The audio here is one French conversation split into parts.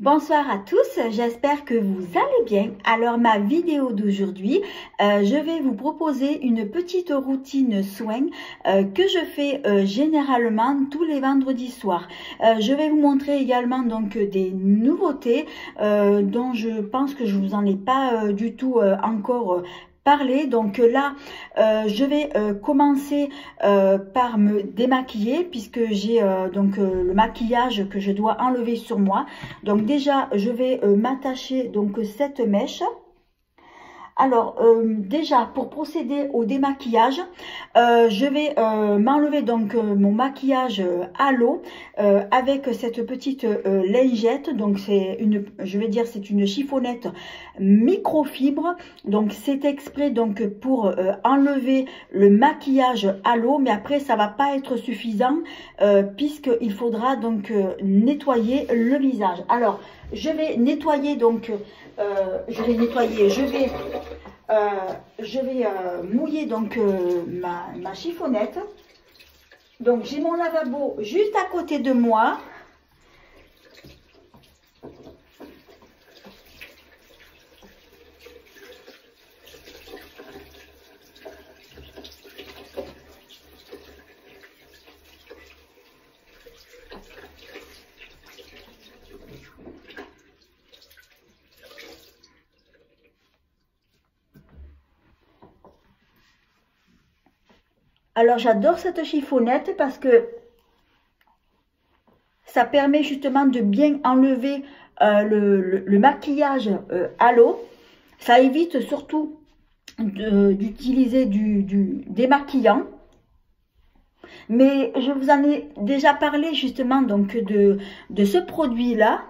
Bonsoir à tous, j'espère que vous allez bien. Alors ma vidéo d'aujourd'hui, je vais vous proposer une petite routine soin que je fais généralement tous les vendredis soirs. Je vais vous montrer également donc des nouveautés dont je pense que je vous en ai pas du tout encore parler. Donc là je vais commencer par me démaquiller puisque j'ai le maquillage que je dois enlever sur moi. Donc déjà je vais m'attacher donc cette mèche. Alors déjà pour procéder au démaquillage, je vais m'enlever donc mon maquillage à l'eau avec cette petite lingette. Donc c'est une, je vais dire c'est une chiffonnette microfibre. Donc c'est exprès donc pour enlever le maquillage à l'eau, mais après ça va pas être suffisant puisqu'il faudra donc nettoyer le visage. Alors je vais nettoyer donc je vais mouiller donc ma chiffonnette. Donc j'ai mon lavabo juste à côté de moi. Alors j'adore cette chiffonnette parce que ça permet justement de bien enlever le maquillage à l'eau. Ça évite surtout d'utiliser du démaquillant. Mais je vous en ai déjà parlé justement donc de ce produit-là.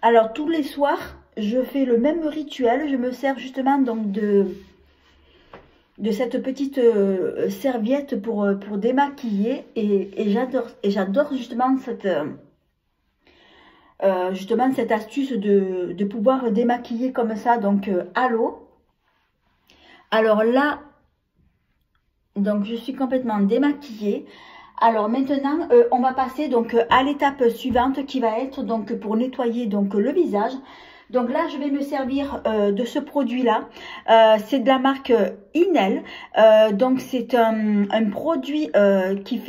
Alors tous les soirs, je fais le même rituel. Je me sers justement donc de cette petite serviette pour démaquiller et j'adore justement cette astuce de pouvoir démaquiller comme ça donc à l'eau. Alors là, donc je suis complètement démaquillée. Alors maintenant, on va passer donc à l'étape suivante qui va être donc pour nettoyer donc le visage. Donc là, je vais me servir de ce produit-là. C'est de la marque Inel. Donc c'est un produit qui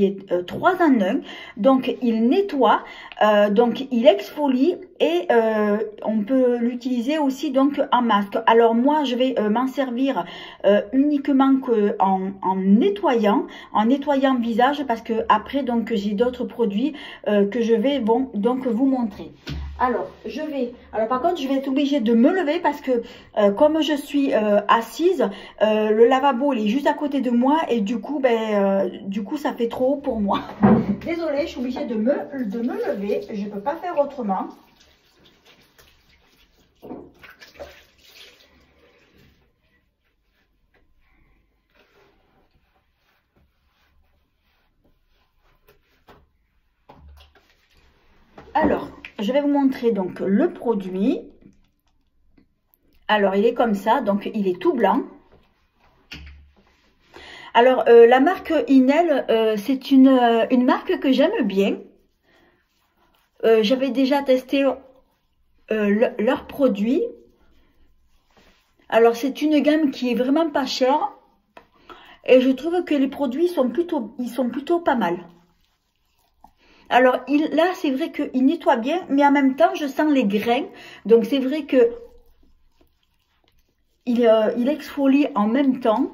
est 3 en 1. Donc il nettoie, donc il exfolie et on peut l'utiliser aussi donc en masque. Alors moi, je vais m'en servir uniquement en nettoyant le visage parce que après donc j'ai d'autres produits que je vais donc vous montrer. Alors par contre je vais être obligée de me lever parce que comme je suis assise, le lavabo il est juste à côté de moi et du coup ça fait trop haut pour moi. Désolée, je suis obligée de me lever, je peux pas faire autrement. Alors, je vais vous montrer donc le produit. Alors, il est comme ça, donc il est tout blanc. Alors, la marque Inel, c'est une marque que j'aime bien. J'avais déjà testé leurs produits. Alors, c'est une gamme qui est vraiment pas chère. Et je trouve que les produits sont plutôt pas mal. Alors là, c'est vrai qu'il nettoie bien, mais en même temps, je sens les grains. Donc, c'est vrai que il exfolie en même temps.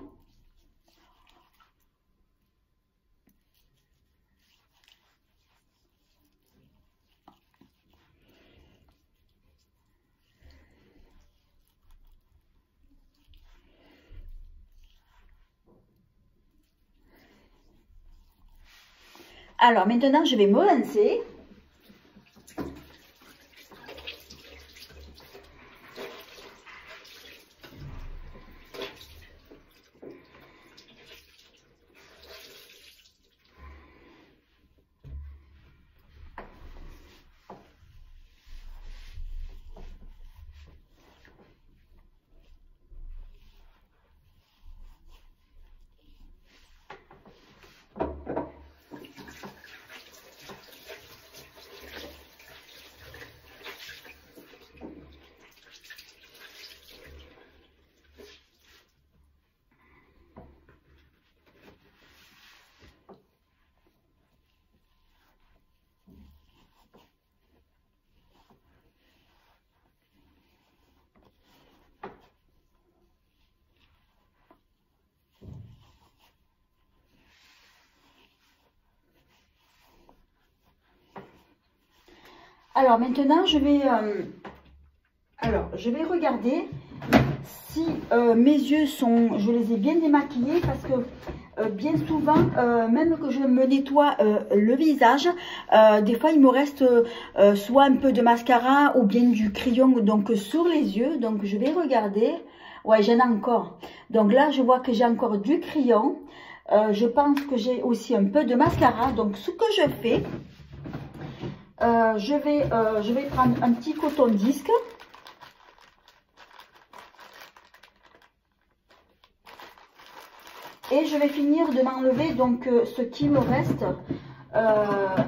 Alors maintenant, je vais me rincer. Alors maintenant, je vais regarder si mes yeux sont, je les ai bien démaquillés, parce que bien souvent, même que je me nettoie le visage, des fois il me reste soit un peu de mascara ou bien du crayon donc sur les yeux. Donc je vais regarder. Ouais, j'en ai encore. Donc là, je vois que j'ai encore du crayon. Je pense que j'ai aussi un peu de mascara. Donc ce que je fais, je vais prendre un petit coton-disque. Et je vais finir de m'enlever donc ce qui me reste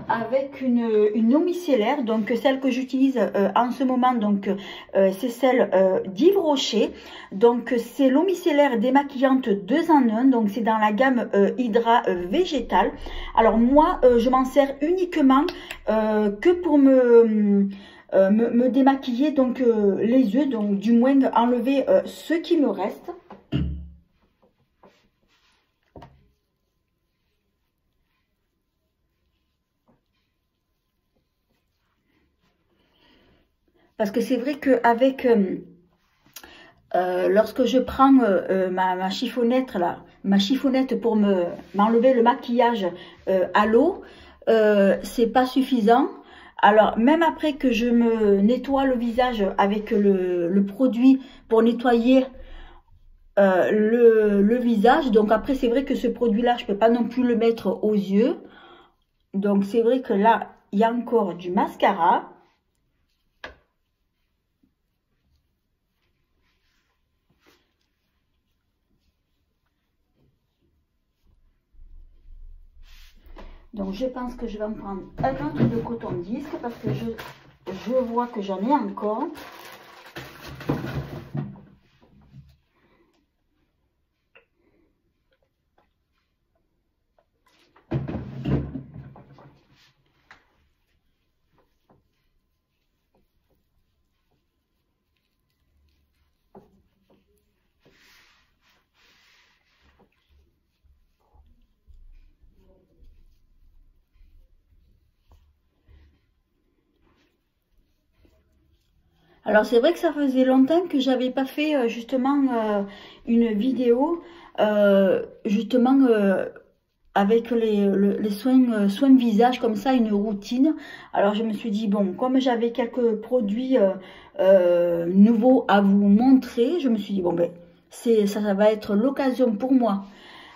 avec une eau micellaire, donc celle que j'utilise en ce moment, donc c'est celle d'Yves Rocher. Donc c'est l'eau micellaire démaquillante 2 en 1, donc c'est dans la gamme Hydra végétal. Alors moi je m'en sers uniquement que pour me démaquiller donc les yeux, donc du moins enlever ce qui me reste. Parce que c'est vrai qu'avec, lorsque je prends ma chiffonnette là, pour m'enlever le maquillage à l'eau, c'est pas suffisant. Alors même après que je me nettoie le visage avec le produit pour nettoyer le visage, donc après c'est vrai que ce produit là je peux pas non plus le mettre aux yeux. Donc c'est vrai que là il y a encore du mascara. Donc je pense que je vais en prendre un autre de coton-disque parce que je vois que j'en ai encore. Alors c'est vrai que ça faisait longtemps que j'avais pas fait justement une vidéo justement avec les soins de visage comme ça, une routine. Alors je me suis dit bon, comme j'avais quelques produits nouveaux à vous montrer, je me suis dit bon ben ça va être l'occasion pour moi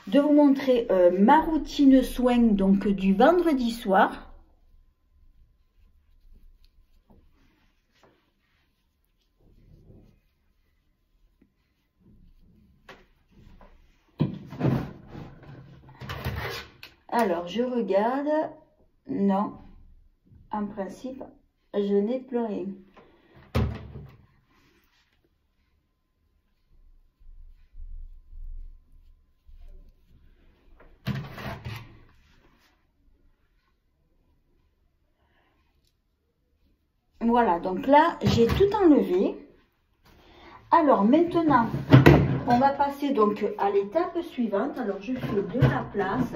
de vous montrer ma routine soin donc du vendredi soir. Alors, je regarde. Non, en principe, je n'ai plus rien. Voilà, donc là, j'ai tout enlevé. Alors, maintenant, on va passer donc à l'étape suivante. Alors, je fais de la place.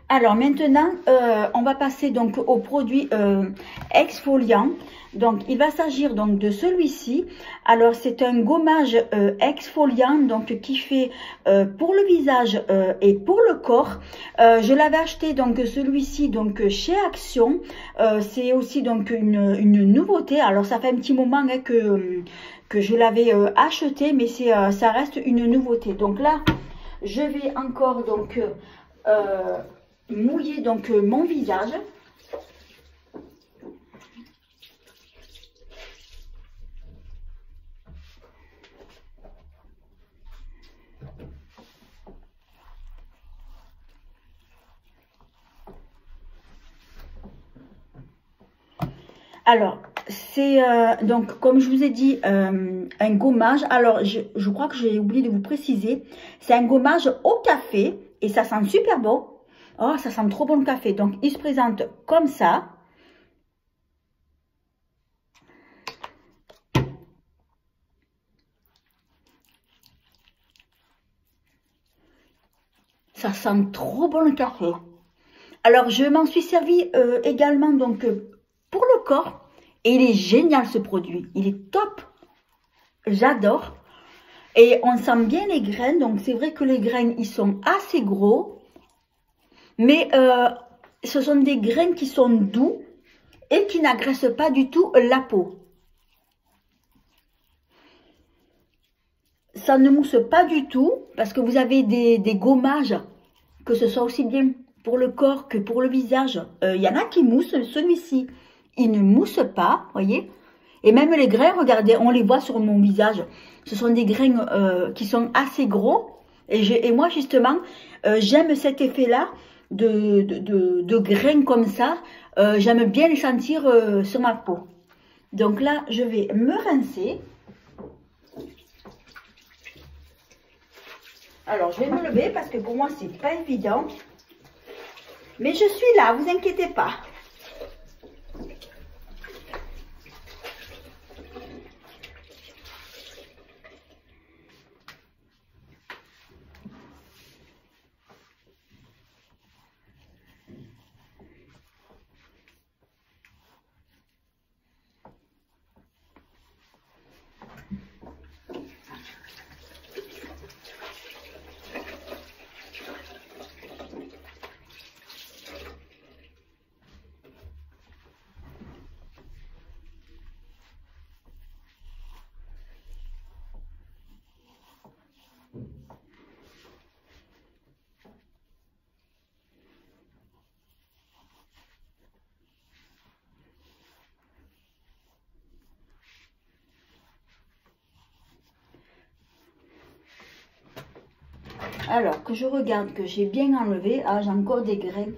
Alors maintenant, on va passer donc au produit exfoliant. Donc il va s'agir donc de celui-ci. Alors c'est un gommage exfoliant donc qui fait pour le visage et pour le corps. Je l'avais acheté donc celui-ci donc chez Action. C'est aussi donc une nouveauté. Alors ça fait un petit moment hein, que je l'avais acheté, mais ça reste une nouveauté. Donc là je vais encore donc mouiller donc mon visage. Alors, c'est donc, comme je vous ai dit, un gommage. Alors, je crois que j'ai oublié de vous préciser. C'est un gommage au café et ça sent super bon. Oh, ça sent trop bon le café. Donc, il se présente comme ça. Ça sent trop bon le café. Alors, je m'en suis servi également donc pour le corps. Et il est génial ce produit. Il est top. J'adore. Et on sent bien les graines. Donc, c'est vrai que les graines, ils sont assez gros. Mais ce sont des graines qui sont doux et qui n'agressent pas du tout la peau. Ça ne mousse pas du tout parce que vous avez des gommages, que ce soit aussi bien pour le corps que pour le visage. Il y en a qui moussent, celui-ci, il ne mousse pas, voyez. Et même les grains, regardez, on les voit sur mon visage. Ce sont des grains qui sont assez gros. Et moi, justement, j'aime cet effet-là de grains comme ça. J'aime bien les sentir sur ma peau. Donc là, je vais me rincer. Alors, je vais me lever parce que pour moi, c'est pas évident. Mais je suis là, vous inquiétez pas. Alors, que je regarde que j'ai bien enlevé. Ah, j'ai encore des grains.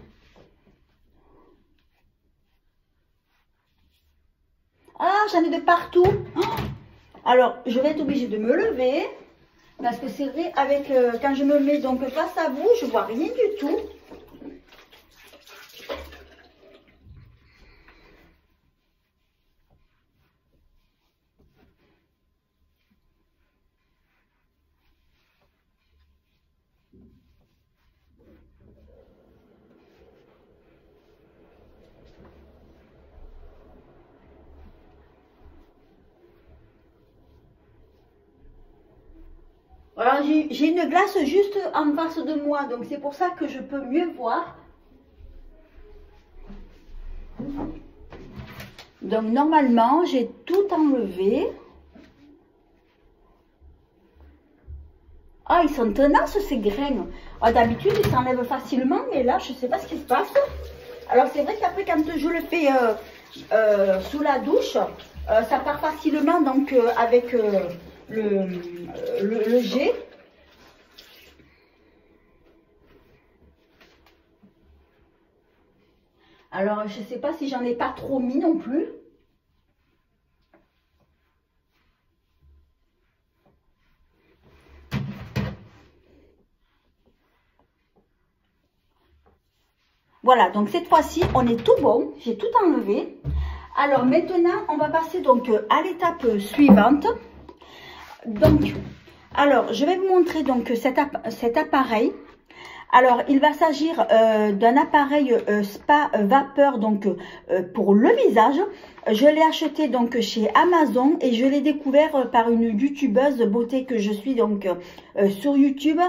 Ah, j'en ai de partout. Oh, alors, je vais être obligée de me lever. Parce que c'est vrai, avec quand je me mets donc face à vous, je vois rien du tout. Alors, j'ai une glace juste en face de moi, donc c'est pour ça que je peux mieux voir. Donc, normalement, j'ai tout enlevé. Ah, ils sont tenaces ces graines. Ah, d'habitude, ils s'enlèvent facilement, mais là, je ne sais pas ce qui se passe. Alors, c'est vrai qu'après, quand je le fais sous la douche, ça part facilement donc avec le jet. Alors, je ne sais pas si j'en ai pas trop mis non plus. Voilà, donc cette fois-ci, on est tout bon. J'ai tout enlevé. Alors, maintenant, on va passer donc à l'étape suivante. Donc, alors, je vais vous montrer donc cet appareil. Alors, il va s'agir d'un appareil spa vapeur donc pour le visage. Je l'ai acheté donc chez Amazon et je l'ai découvert par une youtubeuse beauté que je suis donc sur YouTube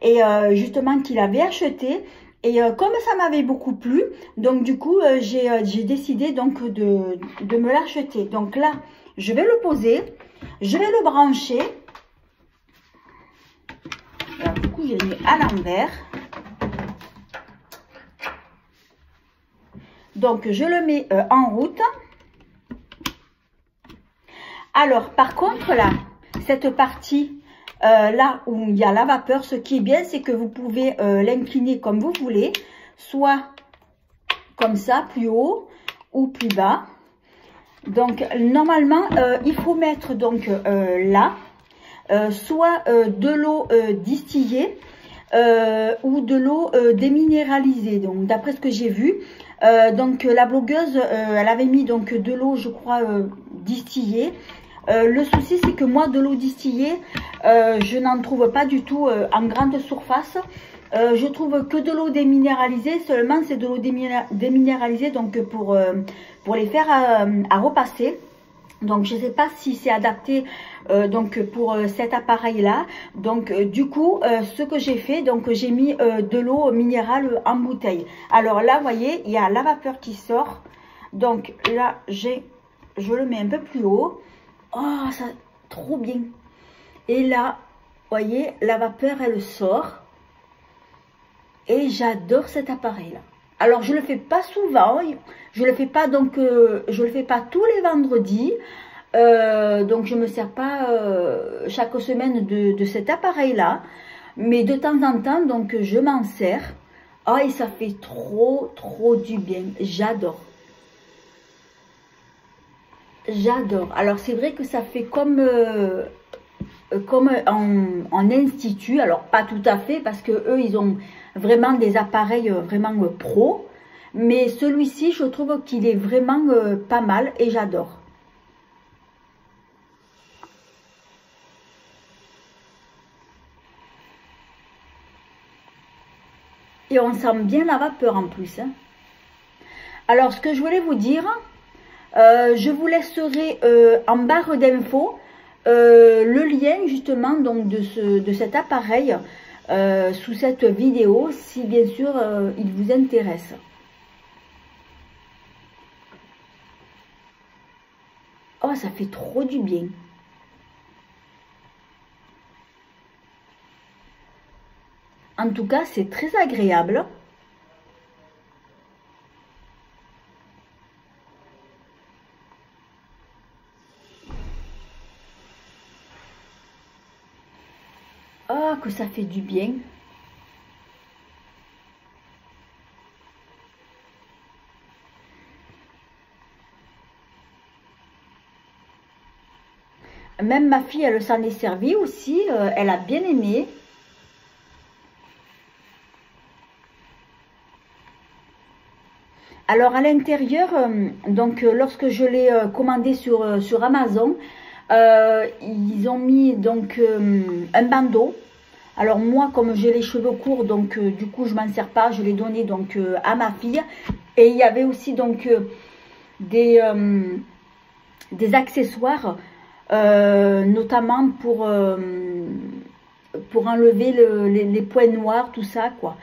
et justement qu'il avait acheté. Et comme ça m'avait beaucoup plu, donc du coup j'ai décidé donc de me l'acheter. Donc là, je vais le poser, je vais le brancher. Alors du coup, je l'ai mis à l'envers. Donc, je le mets en route. Alors, par contre, là, cette partie, là où il y a la vapeur, ce qui est bien, c'est que vous pouvez l'incliner comme vous voulez. Soit comme ça, plus haut ou plus bas. Donc, normalement, il faut mettre donc là, soit de l'eau distillée ou de l'eau déminéralisée. Donc, d'après ce que j'ai vu, donc la blogueuse, elle avait mis donc de l'eau, je crois, distillée. Le souci, c'est que moi, de l'eau distillée, je n'en trouve pas du tout en grande surface. Je trouve que de l'eau déminéralisée, seulement c'est de l'eau déminéralisée donc pour les faire à repasser. Donc, je ne sais pas si c'est adapté donc pour cet appareil-là. Donc, du coup, ce que j'ai fait, donc j'ai mis de l'eau minérale en bouteille. Alors là, vous voyez, il y a la vapeur qui sort. Donc là, je le mets un peu plus haut. Oh, ça, trop bien. Et là, vous voyez, la vapeur, elle sort. Et j'adore cet appareil-là. Alors, je le fais pas souvent. Je le fais pas donc, je le fais pas tous les vendredis. Donc, je me sers pas chaque semaine de cet appareil-là. Mais de temps en temps, donc, je m'en sers. Ah, et ça fait trop, trop du bien. J'adore. J'adore. Alors, c'est vrai que ça fait comme en institut. Alors, pas tout à fait, parce que eux, ils ont vraiment des appareils vraiment pro. Mais celui-ci, je trouve qu'il est vraiment pas mal et j'adore. Et on sent bien la vapeur en plus. Hein. Alors, ce que je voulais vous dire, je vous laisserai en barre d'infos le lien justement donc de cet appareil sous cette vidéo, si bien sûr il vous intéresse. Oh, ça fait trop du bien. En tout cas, c'est très agréable. Oh, que ça fait du bien. Même ma fille, elle s'en est servie aussi. Elle a bien aimé. Alors à l'intérieur, donc lorsque je l'ai commandé sur Amazon, ils ont mis donc un bandeau. Alors moi, comme j'ai les cheveux courts, donc du coup je m'en sers pas, je l'ai donné donc à ma fille. Et il y avait aussi donc des accessoires, notamment pour enlever les points noirs, tout ça quoi.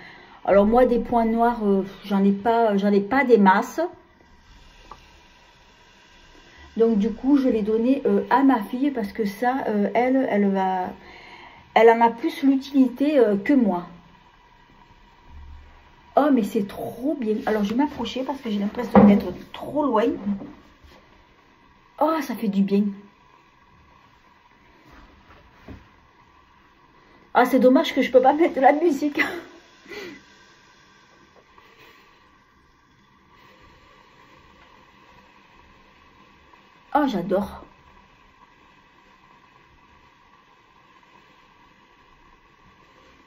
Alors moi des points noirs, j'en ai pas des masses. Donc du coup je l'ai donné à ma fille parce que ça, elle en a plus l'utilité que moi. Oh mais c'est trop bien. Alors je vais m'approcher parce que j'ai l'impression d'être trop loin. Oh ça fait du bien. Ah c'est dommage que je peux pas mettre de la musique. Oh, j'adore.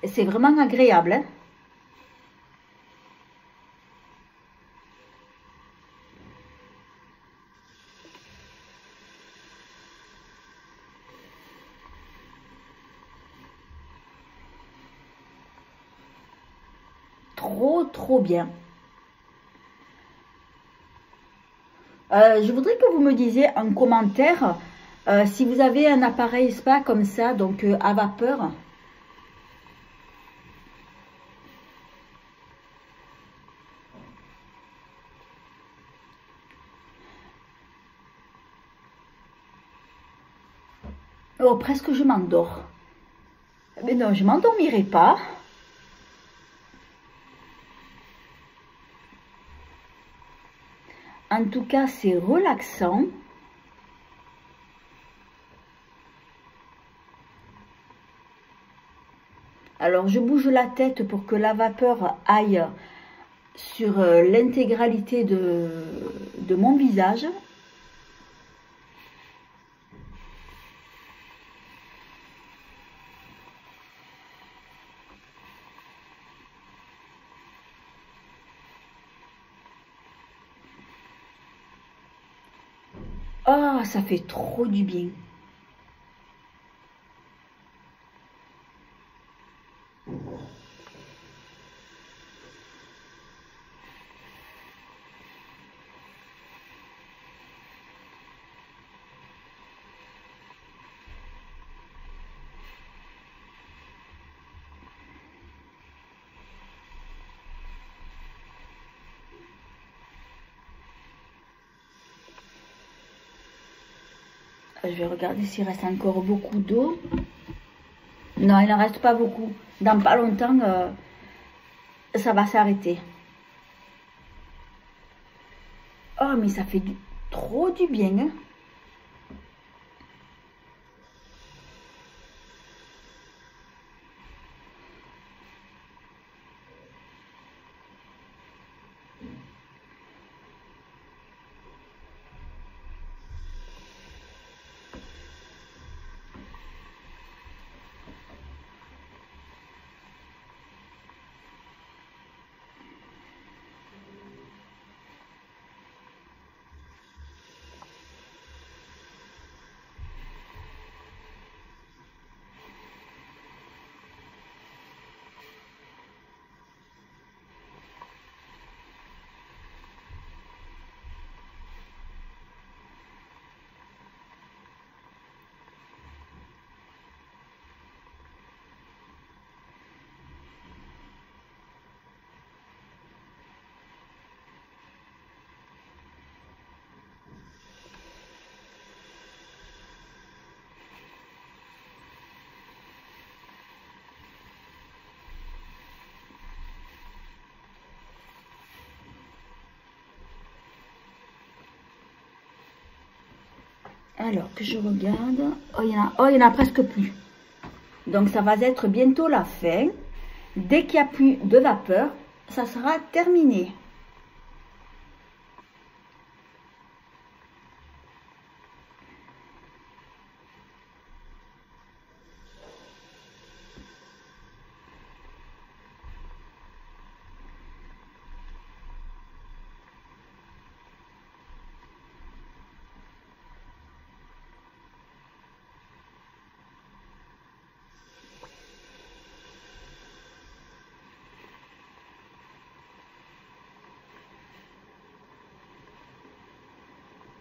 C'est vraiment agréable. Hein. trop bien. Je voudrais que vous me disiez en commentaire si vous avez un appareil spa comme ça, donc à vapeur. Oh, presque je m'endors. Mais non, je m'endormirai pas. En tout cas, c'est relaxant. Alors, je bouge la tête pour que la vapeur aille sur l'intégralité de mon visage. Oh, ça fait trop du bien. Je vais regarder s'il reste encore beaucoup d'eau. Non, il n'en reste pas beaucoup. Dans pas longtemps, ça va s'arrêter. Oh, mais ça fait trop du bien, hein. Alors que je regarde, oh, il y en a presque plus. Donc ça va être bientôt la fin. Dès qu'il n'y a plus de vapeur, ça sera terminé.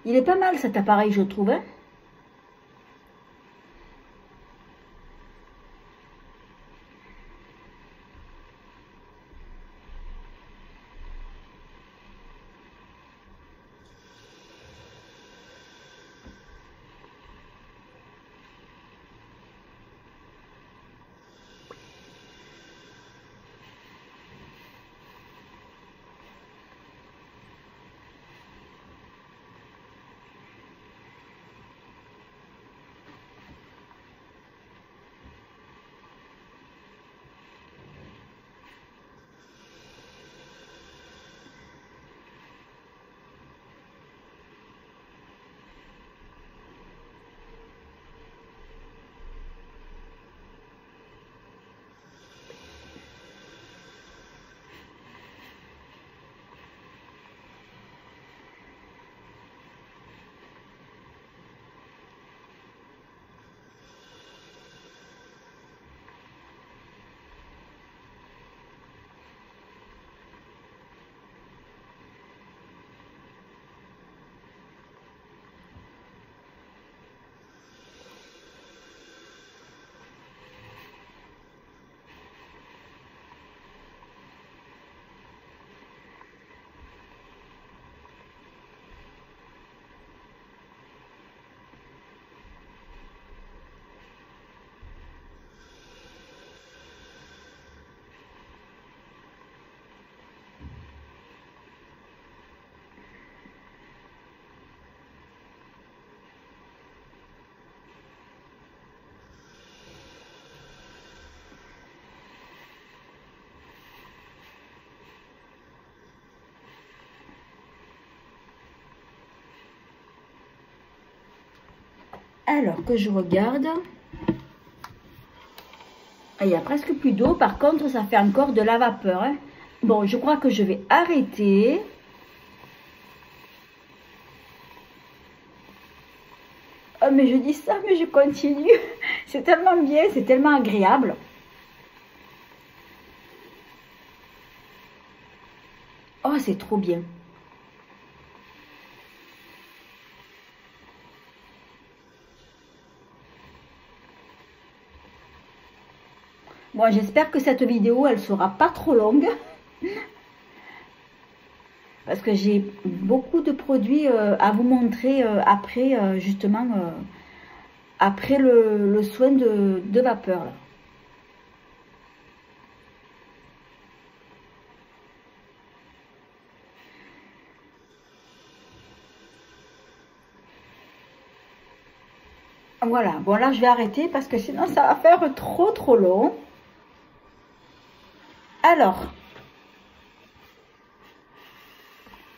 Il est pas mal cet appareil, je trouve, hein. Alors que je regarde. Il y a presque plus d'eau. Par contre, ça fait encore de la vapeur. Hein. Bon, je crois que je vais arrêter. Oh, mais je dis ça, mais je continue. C'est tellement bien, c'est tellement agréable. Oh, c'est trop bien. Bon, j'espère que cette vidéo, elle sera pas trop longue. Parce que j'ai beaucoup de produits à vous montrer après, justement, après le soin de vapeur. Là. Voilà, bon là je vais arrêter parce que sinon ça va faire trop long. Alors,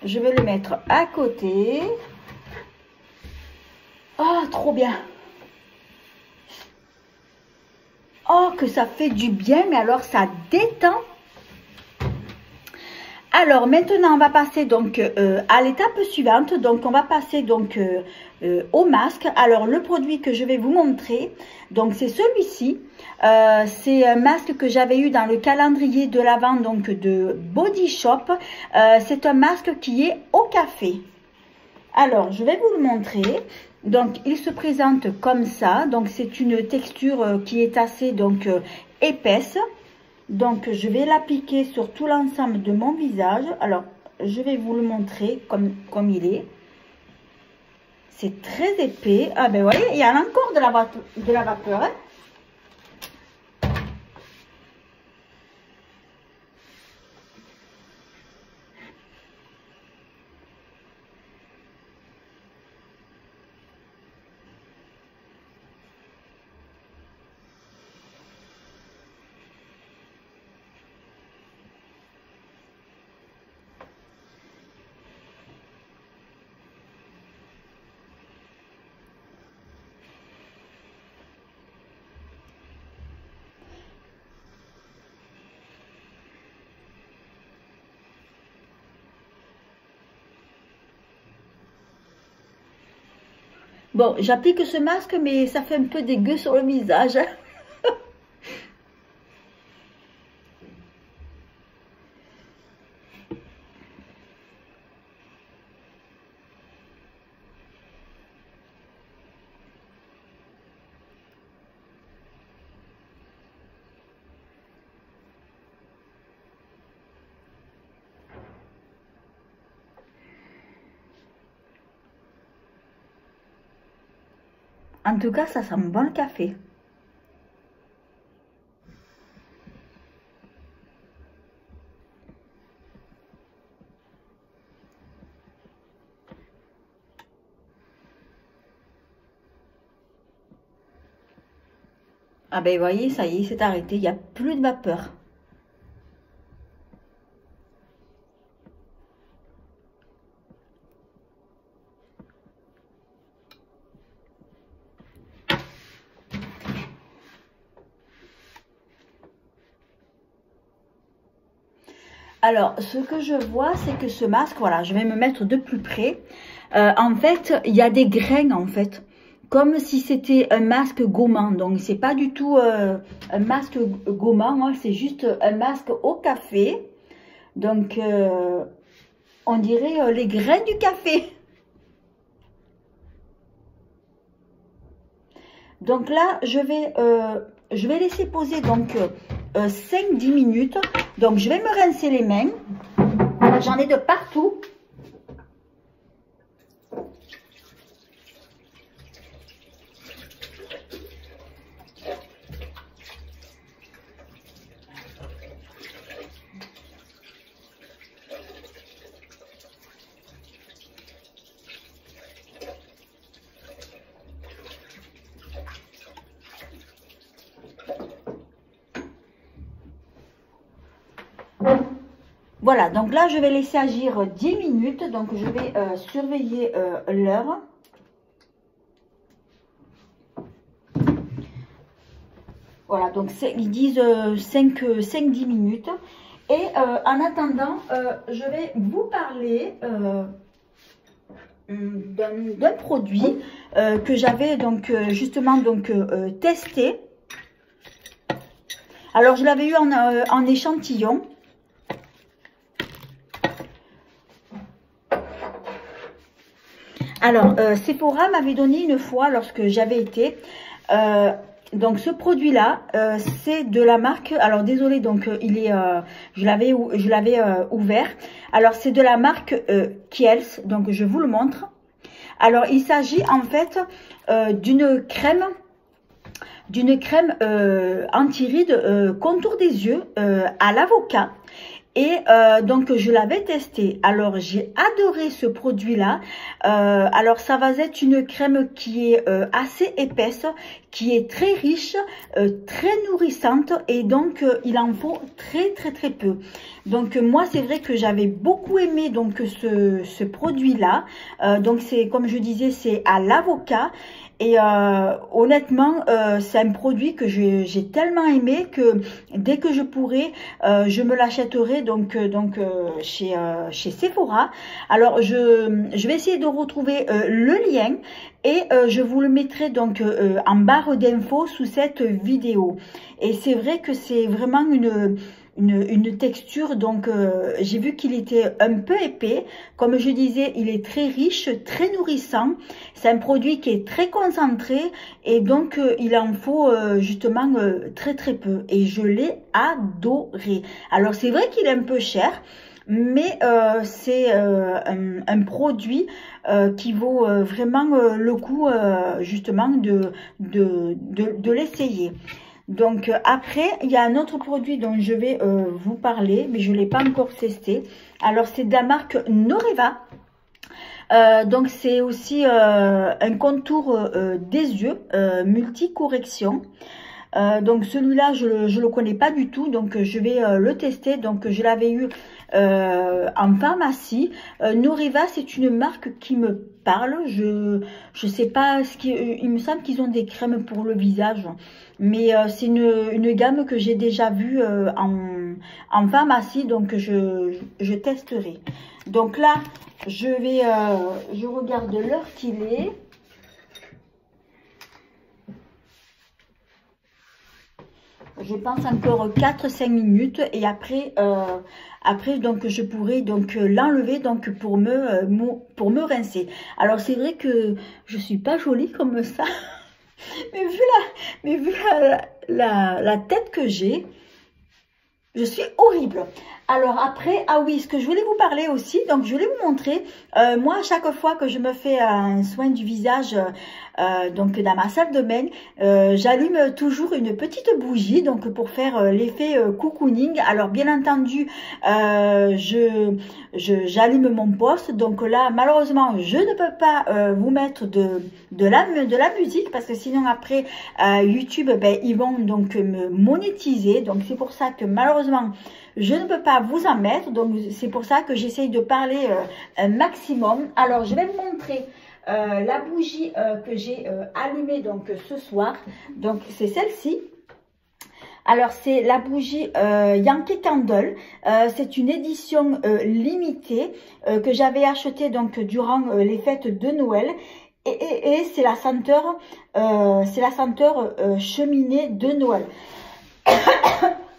je vais le mettre à côté. Oh, trop bien. Oh, que ça fait du bien, mais alors ça détend. Alors, maintenant, on va passer donc à l'étape suivante. Donc, on va passer donc au masque. Alors, le produit que je vais vous montrer, donc c'est celui-ci. C'est un masque que j'avais eu dans le calendrier de l'Avent donc de Body Shop. C'est un masque qui est au café. Alors, je vais vous le montrer. Donc, il se présente comme ça. Donc, c'est une texture qui est assez donc épaisse. Donc, je vais l'appliquer sur tout l'ensemble de mon visage. Alors, je vais vous le montrer comme il est. C'est très épais. Ah ben, vous voyez, il y a encore de la vapeur. Hein. Bon, j'applique ce masque, mais ça fait un peu dégueu sur le visage. Hein. En tout cas, ça sent bon le café. Ah ben, vous voyez, ça y est, c'est arrêté. Il n'y a plus de vapeur. Alors, ce que je vois, c'est que ce masque, voilà, je vais me mettre de plus près. En fait, il y a des grains, en fait. Comme si c'était un masque gommant. Donc, c'est pas du tout un masque gommant. Hein, c'est juste un masque au café. Donc, on dirait les grains du café. Donc là, je vais laisser poser donc 5-10 minutes. Donc, je vais me rincer les mains. J'en ai de partout. Voilà, donc là, je vais laisser agir 10 minutes. Donc, je vais surveiller l'heure. Voilà, donc ils disent 5-10 minutes. Et en attendant, je vais vous parler d'un produit que j'avais donc justement donc testé. Alors je l'avais eu en échantillon. Alors Sephora m'avait donné une fois lorsque j'avais été donc ce produit là c'est de la marque, alors désolé donc il est je l'avais ouvert. Alors c'est de la marque Kiehl's, donc je vous le montre. Alors il s'agit en fait d'une crème anti-rides contour des yeux à l'avocat. Et donc je l'avais testé. Alors j'ai adoré ce produit là. Alors ça va être une crème qui est assez épaisse, qui est très riche, très nourrissante, et donc il en faut très peu. Donc moi c'est vrai que j'avais beaucoup aimé donc ce produit là. Donc c'est, comme je disais, c'est à l'avocat. Et honnêtement, c'est un produit que j'ai tellement aimé que dès que je pourrai, je me l'achèterai donc chez Sephora. Alors je vais essayer de retrouver le lien et je vous le mettrai donc en barre d'infos sous cette vidéo. Et c'est vrai que c'est vraiment une texture, donc j'ai vu qu'il était un peu épais. Comme je disais, il est très riche, très nourrissant. C'est un produit qui est très concentré et donc il en faut justement très peu. Et je l'ai adoré. Alors c'est vrai qu'il est un peu cher, mais c'est un produit qui vaut vraiment le coup justement de l'essayer. Donc après, il y a un autre produit dont je vais vous parler, mais je ne l'ai pas encore testé. Alors c'est de la marque Noreva. Donc c'est aussi un contour des yeux multi-correction. Donc celui-là, je le connais pas du tout, donc je vais le tester. Donc je l'avais eu en pharmacie. Noreva, c'est une marque qui me parle. Je sais pas il me semble qu'ils ont des crèmes pour le visage, mais c'est une gamme que j'ai déjà vue en pharmacie, donc je testerai. Donc là, je regarde l'heure qu'il est. Je pense encore 4-5 minutes et après donc je pourrai donc l'enlever donc pour me rincer. Alors c'est vrai que je suis pas jolie comme ça, mais vu la tête que j'ai, je suis horrible. Alors après, ah oui, ce que je voulais vous parler aussi, donc je voulais vous montrer, moi à chaque fois que je me fais un soin du visage, donc dans ma salle de bain, j'allume toujours une petite bougie, donc pour faire l'effet cocooning. Alors bien entendu, j'allume mon poste, donc là malheureusement je ne peux pas vous mettre de la musique, parce que sinon après YouTube, ben, ils vont donc me monétiser, donc c'est pour ça que malheureusement je ne peux pas vous en mettre, donc c'est pour ça que j'essaye de parler un maximum. Alors je vais vous montrer la bougie que j'ai allumée donc ce soir. Donc c'est celle-ci. Alors c'est la bougie Yankee Candle. C'est une édition limitée que j'avais achetée donc durant les fêtes de Noël. Et c'est la senteur cheminée de Noël.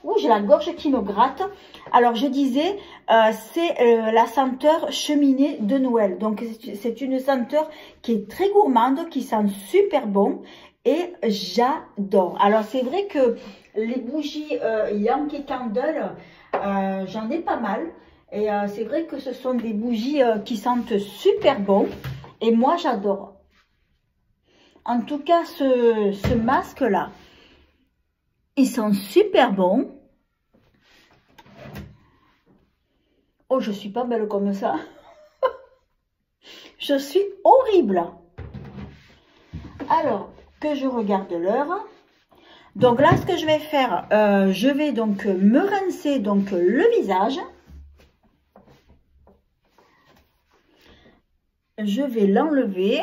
Ouh, j'ai la gorge qui me gratte. Alors je disais, c'est la senteur cheminée de Noël. Donc c'est une senteur qui est très gourmande, qui sent super bon et j'adore. Alors c'est vrai que les bougies Yankee Candle, j'en ai pas mal. Et c'est vrai que ce sont des bougies qui sentent super bon. Et moi j'adore. En tout cas, ce masque-là, ils sont super bons. Oh, je suis pas belle comme ça. Je suis horrible. Alors, que je regarde l'heure. Donc là, ce que je vais faire, je vais donc me rincer donc le visage. Je vais l'enlever.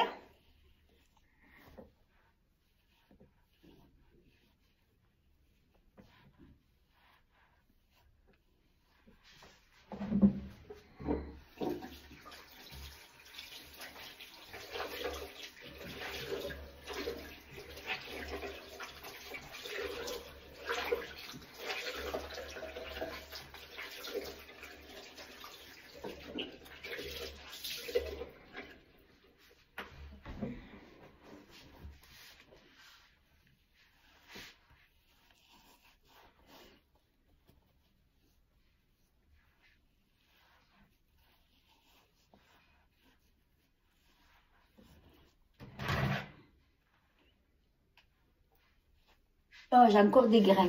Oh, j'ai encore des grains.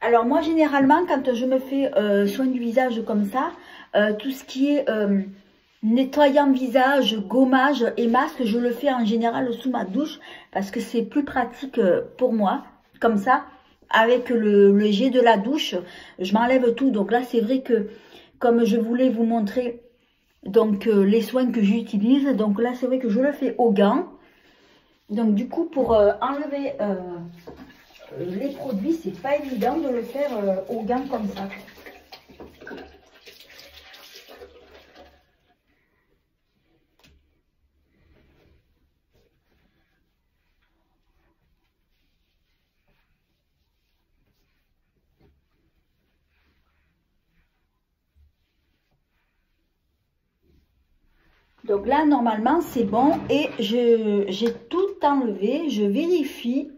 Alors moi, généralement, quand je me fais soin du visage comme ça, tout ce qui est nettoyant visage, gommage et masque, je le fais en général sous ma douche parce que c'est plus pratique pour moi. Comme ça, avec le jet de la douche, je m'enlève tout. Donc là, c'est vrai que comme je voulais vous montrer donc les soins que j'utilise, donc là, c'est vrai que je le fais au gant. Donc du coup, pour enlever les produits, c'est pas évident de le faire au gant comme ça. Donc là, normalement, c'est bon et j'ai tout enlevé. Je vérifie.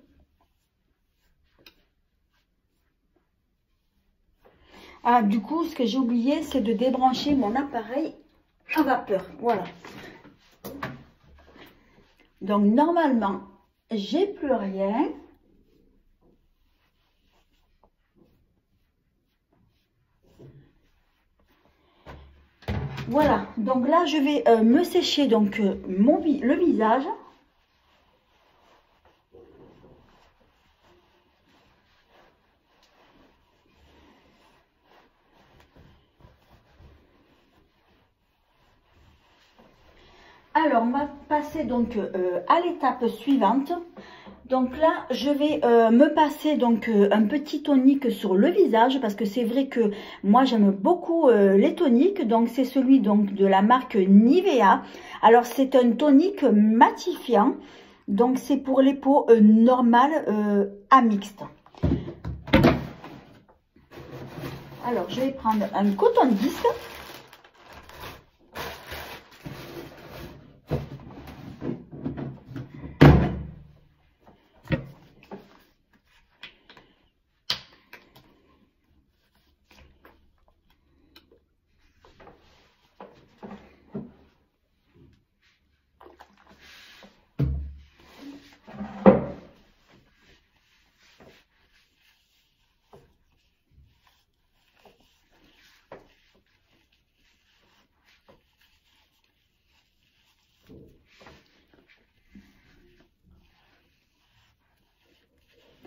Ah, du coup, ce que j'ai oublié, c'est de débrancher mon appareil à vapeur. Voilà. Donc, normalement, j'ai plus rien. Voilà. Donc là, je vais me sécher donc le visage. Alors, on va passer donc à l'étape suivante. Donc là, je vais me passer donc un petit tonique sur le visage parce que c'est vrai que moi j'aime beaucoup les toniques. Donc c'est celui donc de la marque Nivea. Alors c'est un tonique matifiant. Donc c'est pour les peaux normales à mixte. Alors je vais prendre un coton-disque.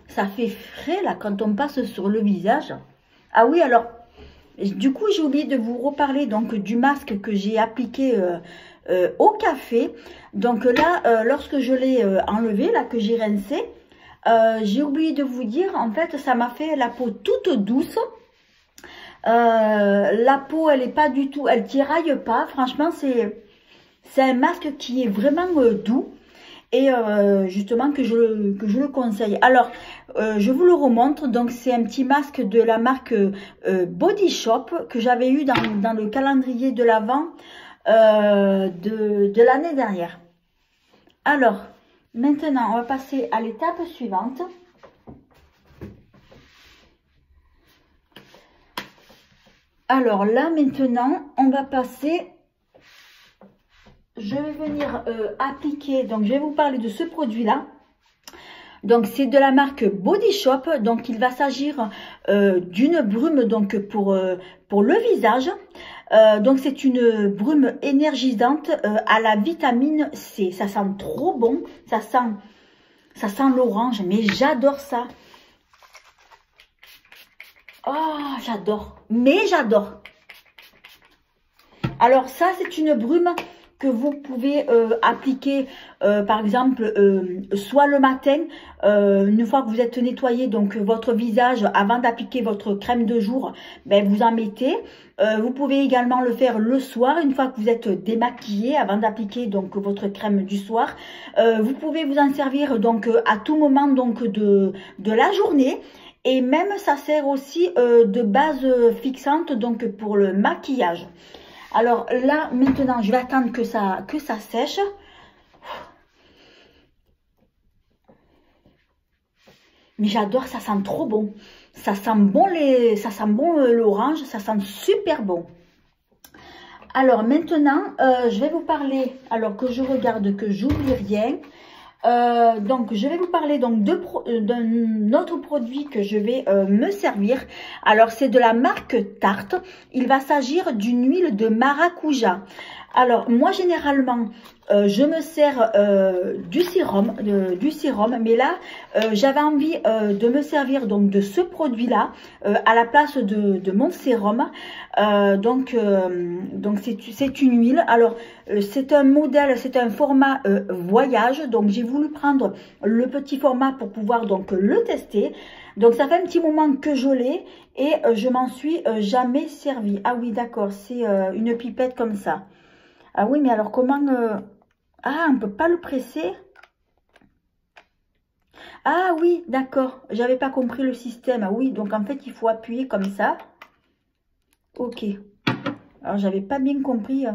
Ça fait frais là quand on passe sur le visage. Ah oui, alors, du coup, j'ai oublié de vous reparler donc du masque que j'ai appliqué au café. Donc là, lorsque je l'ai enlevé, là que j'ai rincé, j'ai oublié de vous dire, en fait, ça m'a fait la peau toute douce. La peau, elle est pas du tout, elle tiraille pas. Franchement, c'est un masque qui est vraiment doux. Et justement que je le conseille. Alors, je vous le remontre. Donc, c'est un petit masque de la marque Body Shop que j'avais eu dans le calendrier de l'Avent de l'année dernière. Alors, maintenant, on va passer à l'étape suivante. Alors là, maintenant, on va passer... Je vais venir appliquer, donc je vais vous parler de ce produit-là. Donc c'est de la marque Body Shop, donc il va s'agir d'une brume donc pour le visage. Donc c'est une brume énergisante à la vitamine C. Ça sent trop bon, ça sent l'orange, mais j'adore ça. Oh, j'adore, mais j'adore. Alors ça, c'est une brume que vous pouvez appliquer par exemple soit le matin une fois que vous êtes nettoyé donc votre visage avant d'appliquer votre crème de jour, ben, vous en mettez. Vous pouvez également le faire le soir une fois que vous êtes démaquillé avant d'appliquer donc votre crème du soir. Vous pouvez vous en servir donc à tout moment donc de la journée. Et même ça sert aussi de base fixante donc pour le maquillage. Alors là, maintenant, je vais attendre que ça sèche. Mais j'adore, ça sent trop bon. Ça sent bon l'orange, ça sent super bon. Alors maintenant, je vais vous parler, alors que je regarde, que j'oublie rien. Donc je vais vous parler donc d'un autre produit que je vais me servir. Alors c'est de la marque Tarte. Il va s'agir d'une huile de maracuja. Alors moi généralement je me sers du sérum, mais là j'avais envie de me servir donc de ce produit là à la place de mon sérum. Donc c'est une huile. Alors c'est un modèle, c'est un format voyage. Donc j'ai voulu prendre le petit format pour pouvoir donc le tester. Donc ça fait un petit moment que je l'ai et je m'en suis jamais servi. Ah oui, d'accord, c'est une pipette comme ça. Ah oui, mais alors comment... Ah, on ne peut pas le presser? Ah oui, d'accord. J'avais pas compris le système. Ah oui, donc en fait, il faut appuyer comme ça. Ok. Alors, j'avais pas bien compris.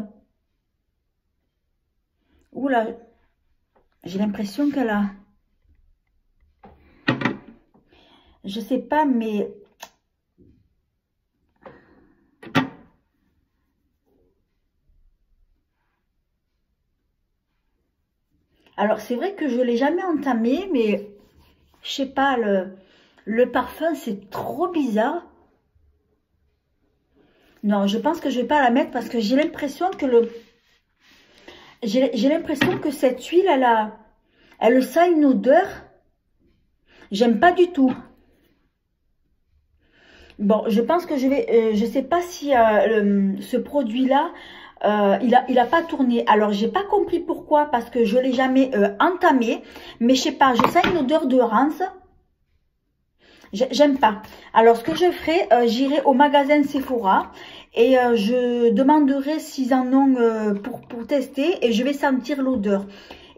Oula, j'ai l'impression qu'elle a... Je sais pas, mais... Alors, c'est vrai que je ne l'ai jamais entamé, mais... Je sais pas, le parfum, c'est trop bizarre. Non, je pense que je vais pas la mettre parce que j'ai l'impression que j'ai l'impression que cette huile, elle sent une odeur. J'aime pas du tout. Bon, je pense que je vais, je sais pas si ce produit-là, il a pas tourné. Alors, j'ai pas compris pourquoi, parce que je l'ai jamais entamé. Mais je sais pas, je sens une odeur de rance. J'aime pas. Alors, ce que je ferai, j'irai au magasin Sephora et je demanderai s'ils en ont pour tester et je vais sentir l'odeur.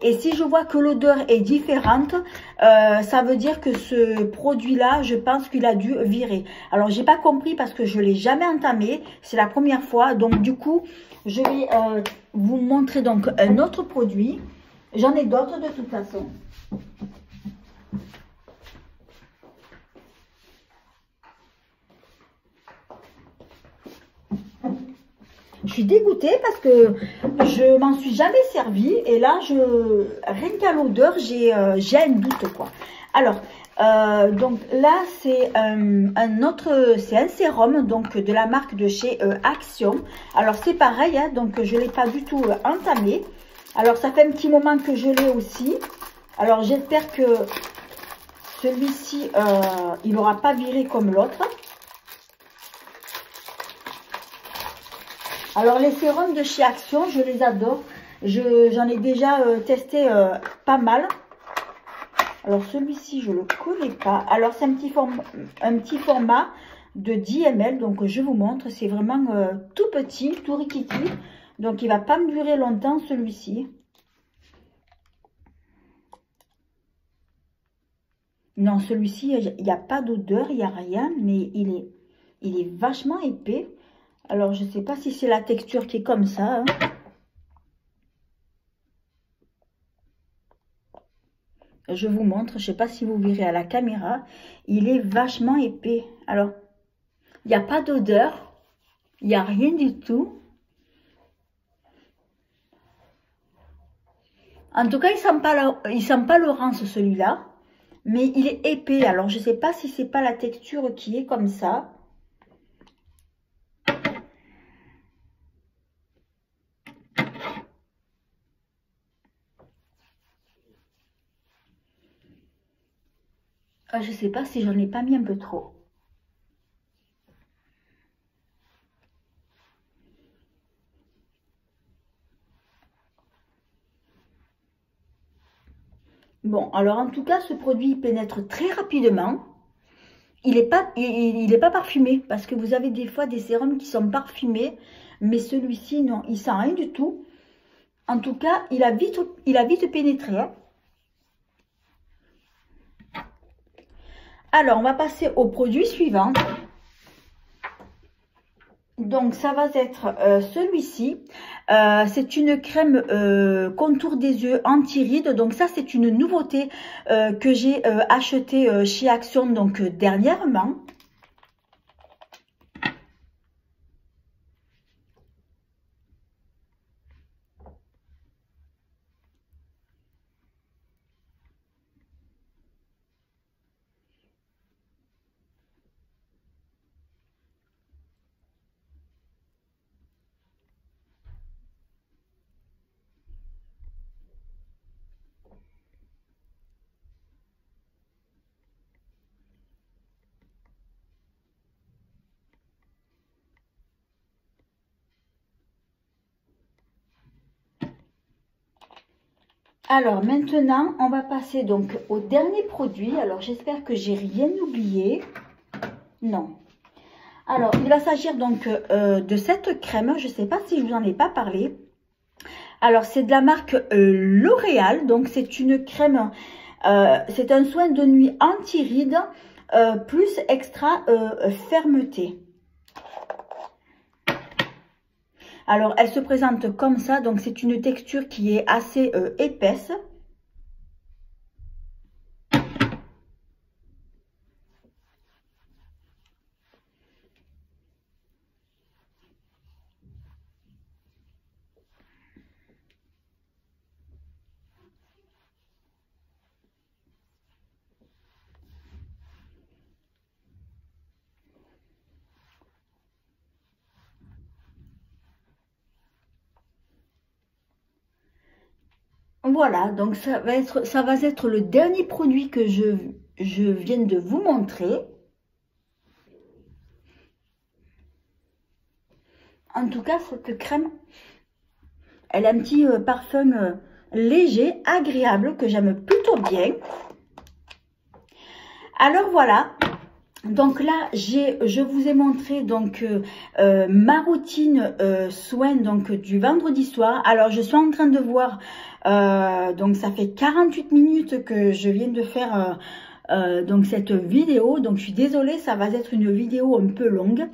Et si je vois que l'odeur est différente, ça veut dire que ce produit-là, je pense qu'il a dû virer. Alors, j'ai pas compris parce que je l'ai jamais entamé. C'est la première fois. Donc, du coup, je vais vous montrer donc un autre produit. J'en ai d'autres de toute façon. Je suis dégoûtée parce que je m'en suis jamais servi et là, rien qu'à l'odeur, j'ai un doute quoi. Alors, donc là, c'est c'est un sérum donc de la marque de chez Action. Alors c'est pareil, hein, donc je l'ai pas du tout entamé. Alors ça fait un petit moment que je l'ai aussi. Alors j'espère que celui-ci, il n'aura pas viré comme l'autre. Alors, les sérums de chez Action, je les adore. J'en ai déjà testé pas mal. Alors, celui-ci, je ne le connais pas. Alors, c'est un petit format de 10 ml. Donc, je vous montre. C'est vraiment tout petit, tout rikiki. Donc, il ne va pas me durer longtemps, celui-ci. Non, celui-ci, il n'y a pas d'odeur, il n'y a rien. Mais il est vachement épais. Alors, je ne sais pas si c'est la texture qui est comme ça. Hein. Je vous montre. Je ne sais pas si vous verrez à la caméra. Il est vachement épais. Alors, il n'y a pas d'odeur. Il n'y a rien du tout. En tout cas, il sent pas l'orange, celui-là. Mais il est épais. Alors, je ne sais pas si c'est pas la texture qui est comme ça. Je ne sais pas si j'en ai pas mis un peu trop. Bon, alors en tout cas, ce produit pénètre très rapidement. Il n'est pas parfumé parce que vous avez des fois des sérums qui sont parfumés. Mais celui-ci, non, il sent rien du tout. En tout cas, il a vite pénétré. Hein. Alors, on va passer au produit suivant. Donc ça va être celui-ci. C'est une crème contour des yeux anti-rides. Donc ça c'est une nouveauté que j'ai acheté chez Action donc dernièrement. Alors maintenant, on va passer donc au dernier produit. Alors j'espère que j'ai rien oublié. Non. Alors il va s'agir donc de cette crème. Je ne sais pas si je vous en ai pas parlé. Alors c'est de la marque L'Oréal. Donc c'est une crème, c'est un soin de nuit anti-rides plus extra fermeté. Alors, elle se présente comme ça, donc c'est une texture qui est assez épaisse. Voilà, donc ça va être le dernier produit que je viens de vous montrer. En tout cas, cette crème, elle a un petit parfum léger, agréable, que j'aime plutôt bien. Alors voilà. Donc là, je vous ai montré donc ma routine soin donc du vendredi soir. Alors je suis en train de voir, donc ça fait 48 minutes que je viens de faire donc cette vidéo. Donc je suis désolée, ça va être une vidéo un peu longue.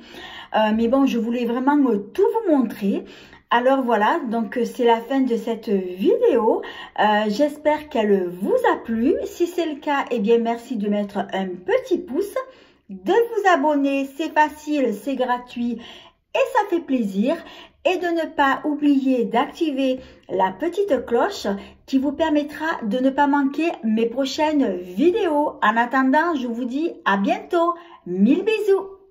Mais bon, je voulais vraiment tout vous montrer. Alors voilà, donc c'est la fin de cette vidéo. J'espère qu'elle vous a plu. Si c'est le cas, eh bien merci de mettre un petit pouce. De vous abonner, c'est facile, c'est gratuit et ça fait plaisir. Et de ne pas oublier d'activer la petite cloche qui vous permettra de ne pas manquer mes prochaines vidéos. En attendant, je vous dis à bientôt. 1000 bisous.